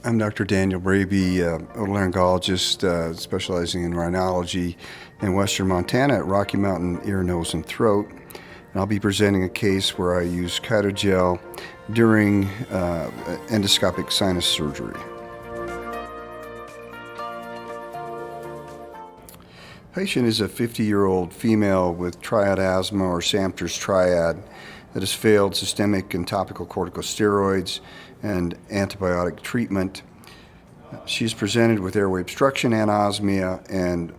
I'm Dr. Daniel Braby, otolaryngologist specializing in rhinology in western Montana at Rocky Mountain Ear, Nose, and Throat. And I'll be presenting a case where I use Chitogel during endoscopic sinus surgery. The patient is a 50-year-old female with triad asthma or Samter's triad that has failed systemic and topical corticosteroids and antibiotic treatment. She's presented with airway obstruction, anosmia, and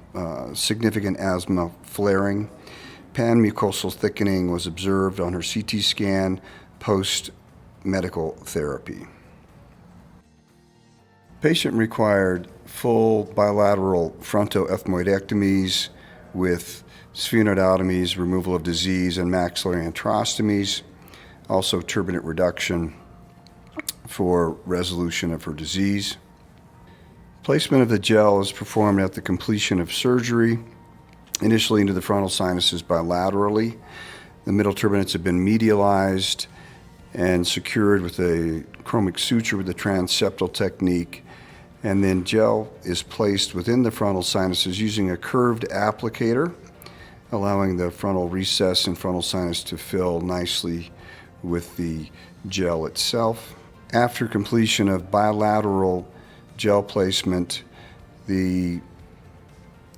significant asthma flaring. Pan-mucosal thickening was observed on her CT scan post-medical therapy. Patient required full bilateral frontoethmoidectomies with sphenoidotomies, removal of disease, and maxillary antrostomies, also turbinate reduction for resolution of her disease. Placement of the gel is performed at the completion of surgery, initially into the frontal sinuses bilaterally. The middle turbinates have been medialized and secured with a chromic suture with the transeptal technique, and then gel is placed within the frontal sinuses using a curved applicator, allowing the frontal recess and frontal sinus to fill nicely with the gel itself. After completion of bilateral gel placement, the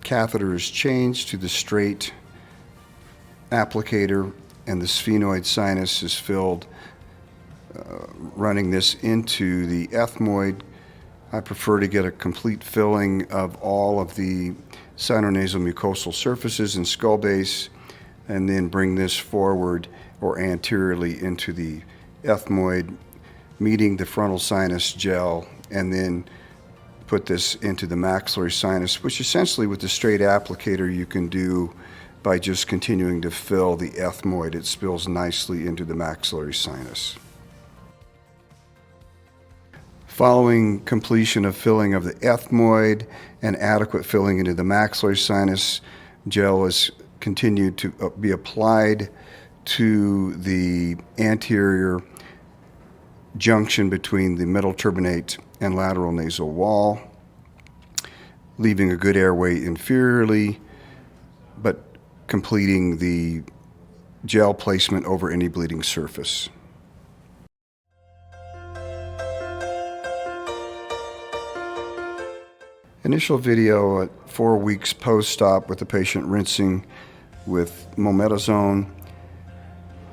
catheter is changed to the straight applicator and the sphenoid sinus is filled, running this into the ethmoid. I prefer to get a complete filling of all of the sinonasal mucosal surfaces and skull base, and then bring this forward or anteriorly into the ethmoid, meeting the frontal sinus gel, and then put this into the maxillary sinus, which essentially with the straight applicator you can do by just continuing to fill the ethmoid. It spills nicely into the maxillary sinus. Following completion of filling of the ethmoid and adequate filling into the maxillary sinus, gel is continued to be applied to the anterior junction between the middle turbinate and lateral nasal wall, leaving a good airway inferiorly, but completing the gel placement over any bleeding surface. Initial video at 4 weeks post-op with the patient rinsing with mometasone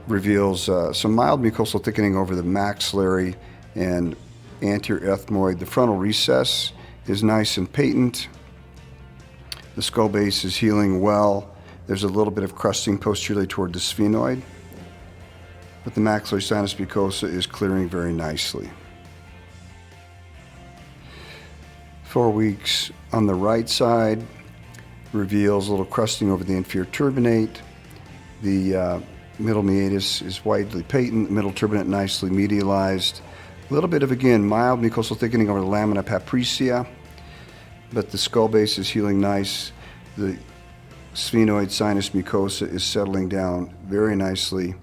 reveals some mild mucosal thickening over the maxillary and anterior ethmoid. The frontal recess is nice and patent. The skull base is healing well. There's a little bit of crusting posteriorly toward the sphenoid, but the maxillary sinus mucosa is clearing very nicely. 4 weeks on the right side reveals a little crusting over the inferior turbinate. The middle meatus is widely patent, middle turbinate nicely medialized. A little bit of, again, mild mucosal thickening over the lamina papricea, but the skull base is healing nice. The sphenoid sinus mucosa is settling down very nicely.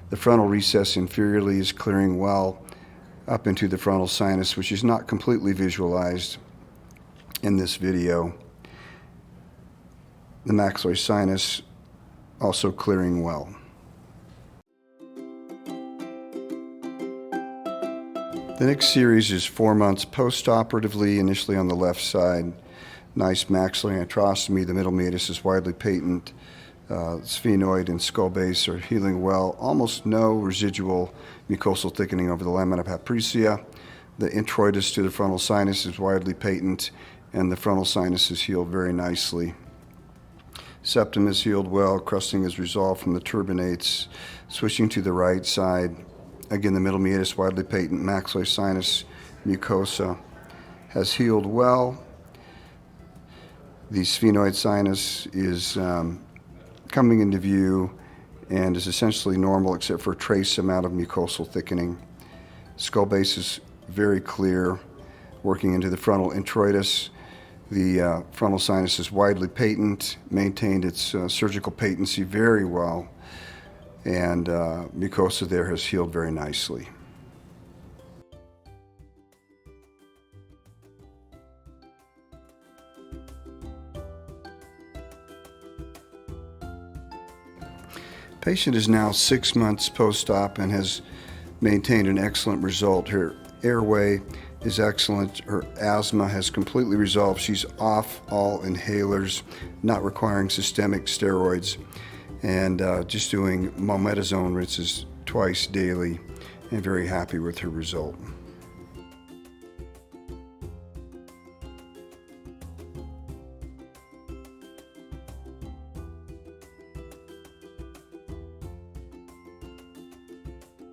The frontal recess inferiorly is clearing well up into the frontal sinus, which is not completely visualized in this video. The maxillary sinus also clearing well. The next series is 4 months post-operatively, initially on the left side. Nice maxillary antrostomy. The middle meatus is widely patent. Sphenoid and skull base are healing well. Almost no residual mucosal thickening over the lamina papricea. The introitus to the frontal sinus is widely patent, and the frontal sinus is healed very nicely. Septum is healed well. Crusting is resolved from the turbinates. Switching to the right side, again, the middle meatus widely patent. Maxillary sinus mucosa has healed well. The sphenoid sinus is coming into view and is essentially normal except for a trace amount of mucosal thickening. Skull base is very clear, working into the frontal introitus. The frontal sinus is widely patent, maintained its surgical patency very well, and mucosa there has healed very nicely. Patient is now 6 months post-op and has maintained an excellent result. Her airway is excellent. Her asthma has completely resolved. She's off all inhalers, not requiring systemic steroids, and just doing mometasone rinses twice daily, and very happy with her result.